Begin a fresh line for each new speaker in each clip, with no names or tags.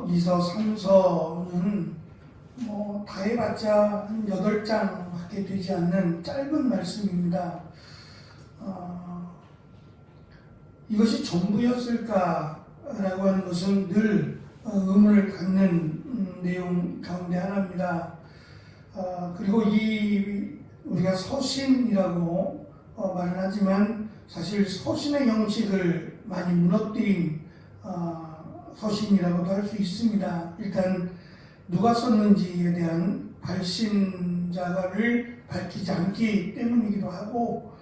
2서, 3서는 다 해봤자 한 8장밖에 되지 않는 짧은 말씀입니다. 이것이 전부였을까라고 하는 것은 늘 의문을 갖는 내용 가운데 하나입니다. 그리고 우리가 서신이라고 말을 하지만 사실 서신의 형식을 많이 무너뜨린 서신이라고도 할 수 있습니다. 일단 누가 썼는지에 대한 발신자를 밝히지 않기 때문이기도 하고,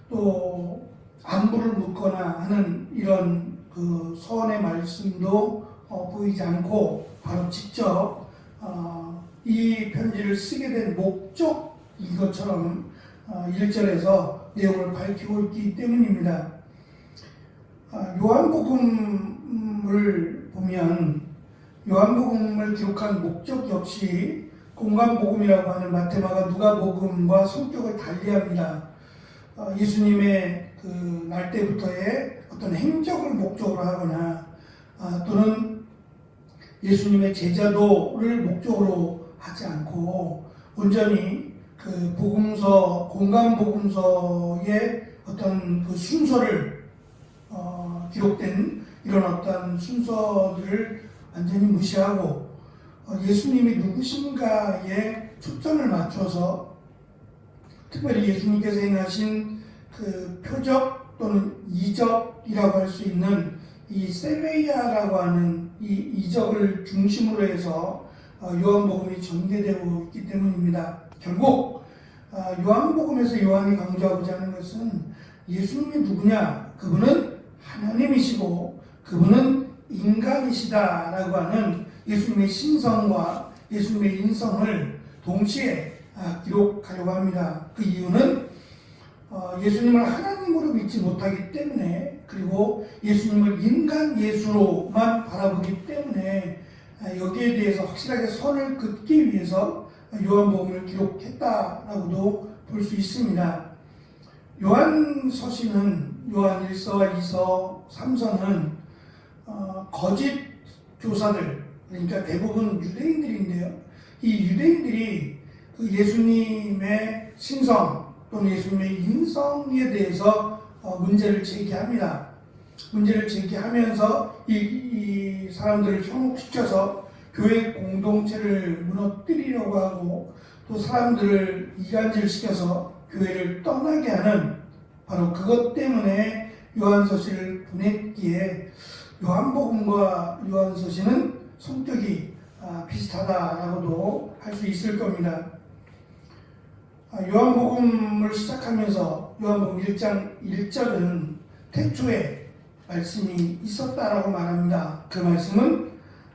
또 안부를 묻거나 하는 이런 그 서원의 말씀도 보이지 않고 바로 직접 이 편지를 쓰게 된 목적 이것처럼 1절에서 내용을 밝히고 있기 때문입니다. 요한복음을 보면 요한복음을 기록한 목적 역시 공관복음이라고 하는 마태마가 누가복음과 성격을 달리합니다. 예수님의 그 날 때부터의 어떤 행적을 목적으로 하거나 또는 예수님의 제자도를 목적으로 하지 않고 온전히 그 복음서, 공관복음서의 어떤 그 순서를 기록된 이런 어떤 순서들을 완전히 무시하고 예수님이 누구신가에 초점을 맞춰서 특별히 예수님께서 행하신 그 표적 또는 이적이라고 할 수 있는 이 세메이아라고 하는 이 이적을 중심으로 해서 요한복음이 전개되고 있기 때문입니다. 결국 요한복음에서 요한이 강조하고자 하는 것은 예수님이 누구냐? 그분은 하나님이시고 그분은 인간이시다라고 하는 예수님의 신성과 예수님의 인성을 동시에 기록하려고 합니다. 그 이유는 예수님을 하나님으로 믿지 못하기 때문에, 그리고 예수님을 인간 예수로만 바라보기 때문에 여기에 대해서 확실하게 선을 긋기 위해서 요한복음을 기록했다라고도 볼 수 있습니다. 요한서신은 요한 1서와 2서, 3서는 거짓 교사들, 그러니까 대부분 유대인들인데요. 이 유대인들이 그 예수님의 신성 또는 예수님의 인성에 대해서 문제를 제기합니다. 문제를 제기하면서 이 사람들을 현혹시켜서 교회 공동체를 무너뜨리려고 하고 또 사람들을 이간질시켜서 교회를 떠나게 하는 바로 그것 때문에 요한서신을 보냈기에 요한복음과 요한서신은 성격이 비슷하다라고도 할 수 있을 겁니다. 요한복음을 시작하면서 요한복음 1장 1절은 태초에 말씀이 있었다라고 말합니다. 그 말씀은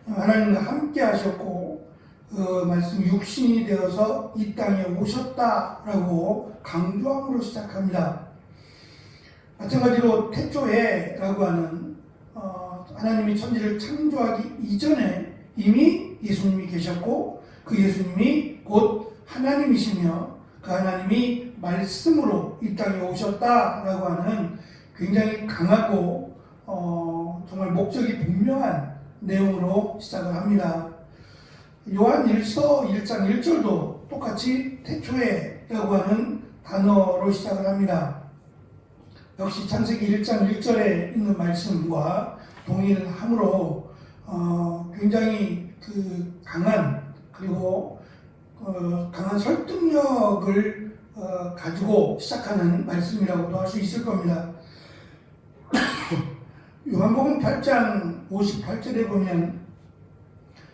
하나님과 함께 하셨고 그 말씀이 육신이 되어서 이 땅에 오셨다라고 강조함으로 시작합니다. 마찬가지로 태초에라고 하는 하나님이 천지를 창조하기 이전에 이미 예수님이 계셨고 그 예수님이 곧 하나님이시며 그 하나님이 말씀으로 이 땅에 오셨다라고 하는 굉장히 강하고 정말 목적이 분명한 내용으로 시작을 합니다. 요한 1서 1장 1절도 똑같이 태초에라고 하는 단어로 시작을 합니다. 역시 창세기 1장 1절에 있는 말씀과 동의를 하므로 굉장히 그 강한 그리고 강한 설득력을 가지고 시작하는 말씀이라고도 할 수 있을 겁니다. 요한복음 8장 58절에 보면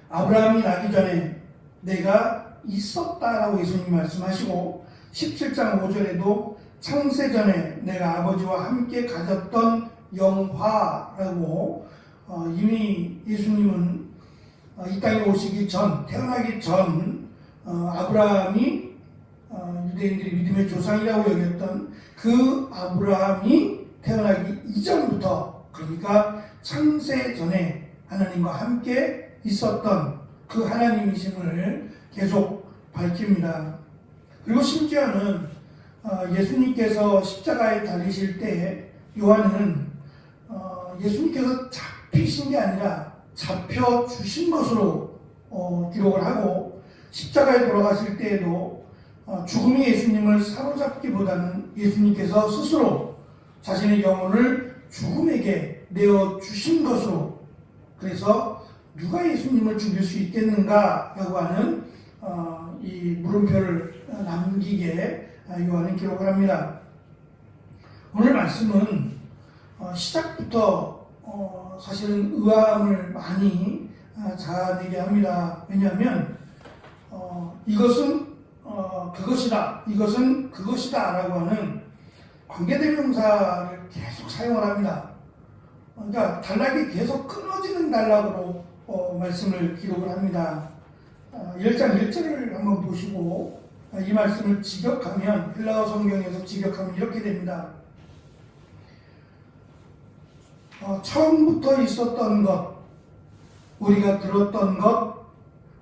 아브라함이 나기 전에 내가 있었다라고 예수님이 말씀하시고 17장 5절에도 창세 전에 내가 아버지와 함께 가졌던 영화라고 이미 예수님은 이 땅에 오시기 전, 태어나기 전 아브라함이 유대인들이 믿음의 조상이라고 여겼던 그 아브라함이 태어나기 이전부터, 그러니까 창세 전에 하나님과 함께 있었던 그 하나님이심을 계속 밝힙니다. 그리고 심지어는 예수님께서 십자가에 달리실 때 요한은 예수님께서 잡히신 게 아니라 잡혀 주신 것으로 기록을 하고, 십자가에 돌아가실 때에도 죽음이 예수님을 사로잡기보다는 예수님께서 스스로 자신의 영혼을 죽음에게 내어주신 것으로, 그래서 누가 예수님을 죽일 수 있겠는가라고 하는 이 물음표를 남기게 요한은 기록을 합니다. 오늘 말씀은 시작부터 사실은 의아함을 많이 자아내게 합니다. 왜냐하면 이것은 그것이다, 이것은 그것이다 라고 하는 관계대명사를 계속 사용을 합니다. 그러니까 단락이 계속 끊어지는 단락으로 말씀을 기록을 합니다. 1장 1절을 한번 보시고 이 말씀을 직역하면, 헬라어 성경에서 직역하면 이렇게 됩니다. 처음부터 있었던 것, 우리가 들었던 것,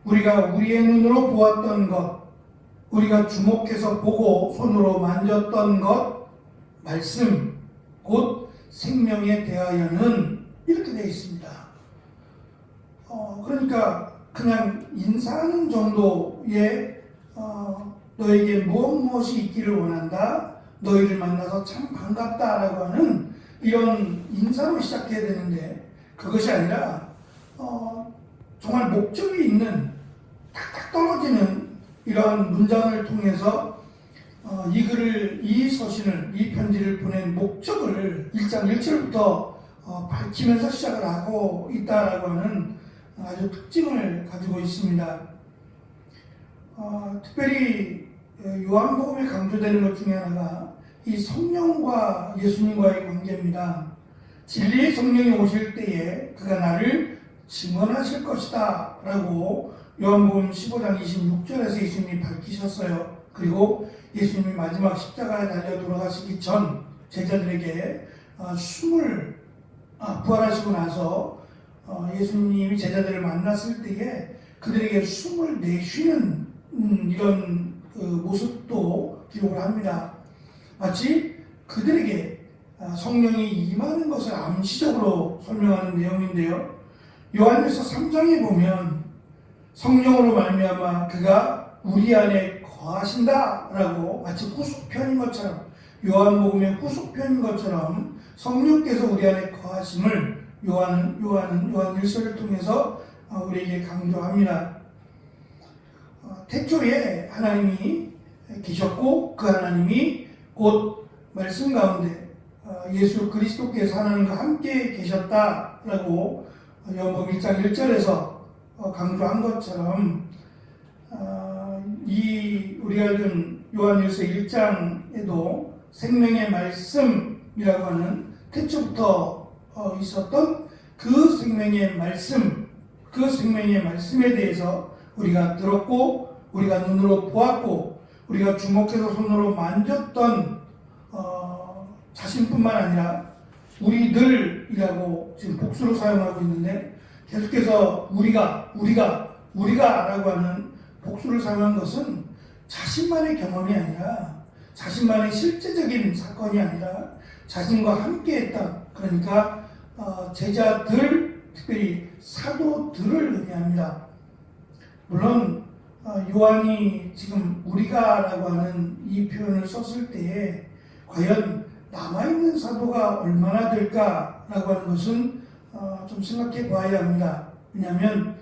우리가 우리의 눈으로 보았던 것, 우리가 주목해서 보고 손으로 만졌던 것, 말씀, 곧 생명에 대하여는, 이렇게 되어 있습니다. 그러니까 그냥 인사하는 정도의 너에게 무엇이 있기를 원한다, 너희를 만나서 참 반갑다라고 하는 이런 인사로 시작해야 되는데, 그것이 아니라 정말 목적이 있는 탁탁 떨어지는 이러한 문장을 통해서 이 글을, 이 서신을, 이 편지를 보낸 목적을 1장 1절부터 밝히면서 시작을 하고 있다라고 하는 아주 특징을 가지고 있습니다. 특별히 요한복음에 강조되는 것 중에 하나가 이 성령과 예수님과의 관계입니다. 진리의 성령이 오실 때에 그가 나를 증언하실 것이다 라고 요한복음 15장 26절에서 예수님이 밝히셨어요. 그리고 예수님이 마지막 십자가에 달려 돌아가시기 전 제자들에게 부활하시고 나서 예수님이 제자들을 만났을 때에 그들에게 숨을 내쉬는 이런 모습도 기록을 합니다. 마치 그들에게 성령이 임하는 것을 암시적으로 설명하는 내용인데요. 요한일서 3장에 보면 성령으로 말미암아 그가 우리 안에 거하신다라고, 마치 후속편인 것처럼, 요한복음의 후속편인 것처럼 성령께서 우리 안에 거하심을 요한일서를 통해서 우리에게 강조합니다. 태초에 하나님이 계셨고 그 하나님이 곧 말씀 가운데 예수 그리스도께서 하나님과 함께 계셨다라고 요한복음 1장 1절에서 강조한 것처럼, 우리가 읽은 요한일서 1장에도 생명의 말씀이라고 하는 태초부터 있었던 그 생명의 말씀, 그 생명의 말씀에 대해서 우리가 들었고, 우리가 눈으로 보았고, 우리가 주목해서 손으로 만졌던 자신뿐만 아니라 우리들이라고 지금 복수로 사용하고 있는데, 계속해서 우리가라고 하는 복수를 사용한 것은 자신만의 경험이 아니라, 자신만의 실제적인 사건이 아니라 자신과 함께 했던, 그러니까 제자들, 특별히 사도들을 의미합니다. 물론 요한이 지금 우리가라고 하는 이 표현을 썼을 때에 과연 남아있는 사도가 얼마나 될까라고 하는 것은 좀 생각해 봐야 합니다. 왜냐하면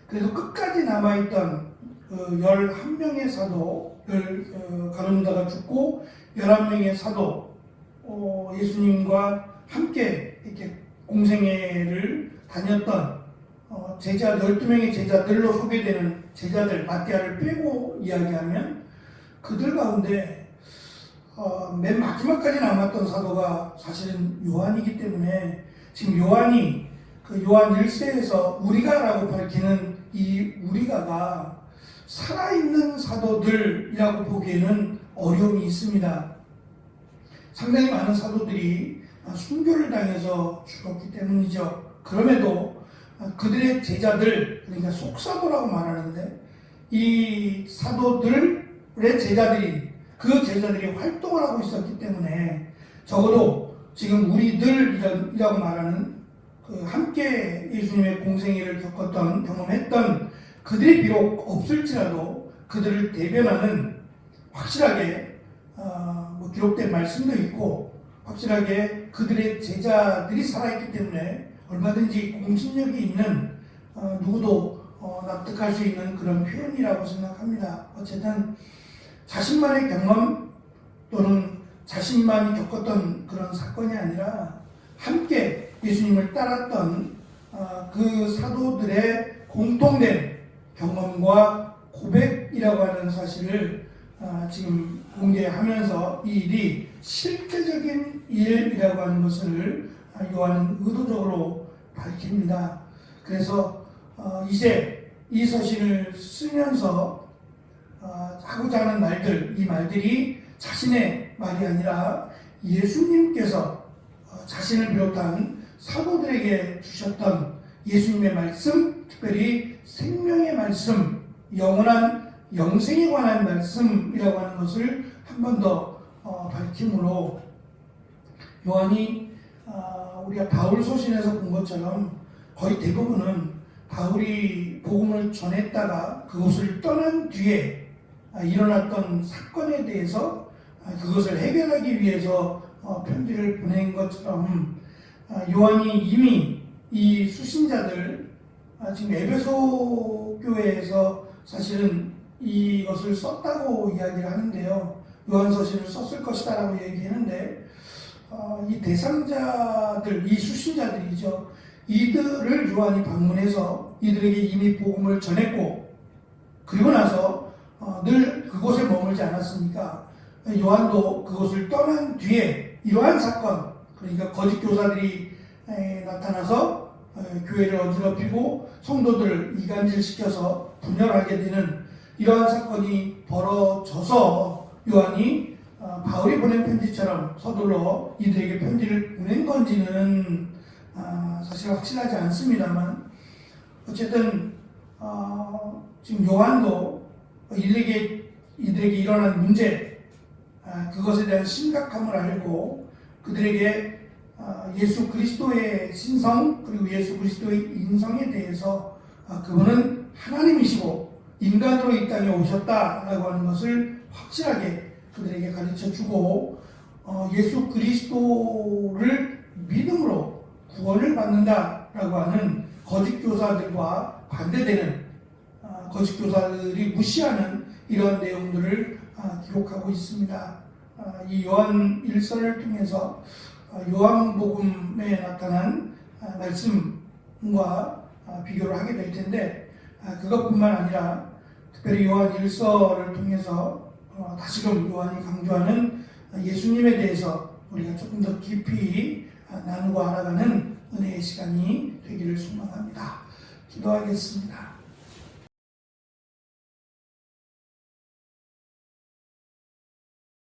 그래도 끝까지 남아있던 11명의 사도, 가룟유다가 죽고 11명의 사도, 예수님과 함께 이렇게 공생애를 다녔던 제자 12명의 제자들로 소개되는 제자들, 마태아를 빼고 이야기하면 그들 가운데 맨 마지막까지 남았던 사도가 사실은 요한이기 때문에, 지금 요한이 그 요한 1세에서 우리가라고 밝히는 이 우리가가 살아있는 사도들이라고 보기에는 어려움이 있습니다. 상당히 많은 사도들이 순교를 당해서 죽었기 때문이죠. 그럼에도 그들의 제자들, 그러니까 속사도라고 말하는데, 이 사도들의 제자들이, 그 제자들이 활동을 하고 있었기 때문에 적어도 지금 우리들이라고 말하는 함께 예수님의 공생애를 겪었던 경험했던 그들이 비록 없을지라도 그들을 대변하는 확실하게 기록된 말씀도 있고 확실하게 그들의 제자들이 살아있기 때문에 얼마든지 공신력이 있는 누구도 납득할 수 있는 그런 표현이라고 생각합니다. 어쨌든 자신만의 경험 또는 자신만이 겪었던 그런 사건이 아니라 함께 예수님을 따랐던 그 사도들의 공통된 경험과 고백이라고 하는 사실을 지금 공개하면서 이 일이 실제적인 일이라고 하는 것을 요한은 의도적으로 밝힙니다. 그래서 이제 이 서신을 쓰면서 하고자 하는 말들, 이 말들이 자신의 말이 아니라 예수님께서 자신을 비롯한 사도들에게 주셨던 예수님의 말씀, 특별히 생명의 말씀, 영원한 영생에 관한 말씀이라고 하는 것을 한 번 더 밝힘으로 요한이 우리가 바울 소신에서 본 것처럼 거의 대부분은 바울이 복음을 전했다가 그곳을 떠난 뒤에 일어났던 사건에 대해서 그것을 해결하기 위해서 편지를 보낸 것처럼 요한이 이미 이 수신자들 지금 에베소 교회에서 사실은 이것을 썼다고 이야기를 하는데요. 요한서신을 썼을 것이다라고 얘기했는데 이 대상자들, 이 수신자들이죠. 이들을 요한이 방문해서 이들에게 이미 복음을 전했고 그리고 나서 늘 그곳에 머물지 않았으니까 요한도 그곳을 떠난 뒤에 이러한 사건, 그러니까 거짓 교사들이 나타나서 교회를 어지럽히고 성도들을 이간질시켜서 분열하게 되는 이러한 사건이 벌어져서 요한이 바울이 보낸 편지처럼 서둘러 이들에게 편지를 보낸 건지는 사실 확실하지 않습니다만 어쨌든 지금 요한도 이들에게 일어난 문제, 그것에 대한 심각함을 알고 그들에게 예수 그리스도의 신성 그리고 예수 그리스도의 인성에 대해서 그분은 하나님이시고 인간으로 이 땅에 오셨다라고 하는 것을 확실하게 그들에게 가르쳐주고 예수 그리스도를 믿음으로 구원을 받는다라고 하는 거짓 교사들과 반대되는 거짓 교사들이 무시하는 이러한 내용들을 기록하고 있습니다. 이 요한 1서를 통해서 요한복음에 나타난 말씀과 비교를 하게 될 텐데 그것뿐만 아니라 특별히 요한 1서를 통해서 다시금 요한이 강조하는 예수님에 대해서 우리가 조금 더 깊이 나누고 알아가는 은혜의 시간이 되기를 소망합니다. 기도하겠습니다.